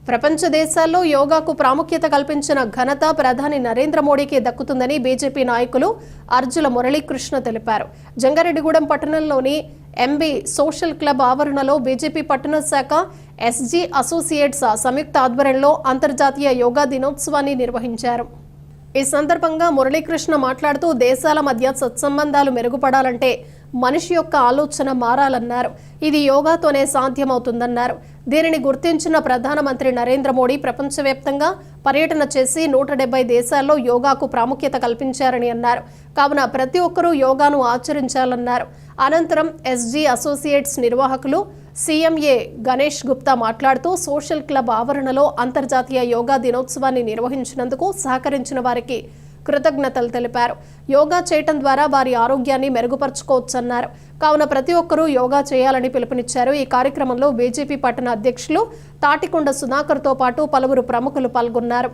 ప్రపంచ దేశాల్లో యోగాకు ప్రాముఖ్యత కల్పించిన ఘనత ప్రధాని నరేంద్ర మోడీకి దక్కుతుందని బీజేపీ నాయకులు అర్జుల మురళీకృష్ణ తెలిపారు. జంగారెడ్డిగూడెం పట్టణంలోని ఎంబీ సోషల్ క్లబ్ ఆవరణలో బీజేపీ పట్టణ శాఖ ఎస్జీ అసోసియేట్స్ సంయుక్త ఆధ్వర్యంలో అంతర్జాతీయ యోగా దినోత్సవాన్ని నిర్వహించారు. ఈ సందర్భంగా మురళీకృష్ణ మాట్లాడుతూ దేశాల మధ్య సత్సంబంధాలు మెరుగుపడాలంటే మనిషి యొక్క ఆలోచన మారాలన్నారు. ఇది యోగాతోనే సాధ్యమవుతుందన్నారు. దీనిని గుర్తించిన ప్రధానమంత్రి నరేంద్ర మోడీ ప్రపంచవ్యాప్తంగా పర్యటన చేసి 170 దేశాల్లో యోగాకు ప్రాముఖ్యత కల్పించారని అన్నారు. కావున ప్రతి ఒక్కరూ యోగాను ఆచరించాలన్నారు. అనంతరం ఎస్జీ అసోసియేట్స్ నిర్వాహకులు సీఎంఏ గణేష్ గుప్తా మాట్లాడుతూ సోషల్ క్లబ్ ఆవరణలో అంతర్జాతీయ యోగా దినోత్సవాన్ని నిర్వహించినందుకు సహకరించిన వారికి కృతజ్ఞతలు తెలిపారు. యోగా చేయటం ద్వారా వారి ఆరోగ్యాన్ని మెరుగుపరుచుకోవచ్చన్నారు. కావున ప్రతి ఒక్కరూ యోగా చేయాలని పిలుపునిచ్చారు. ఈ కార్యక్రమంలో బీజేపీ పట్టణ అధ్యక్షులు తాటికొండ సుధాకర్తో పాటు పలువురు ప్రముఖులు పాల్గొన్నారు.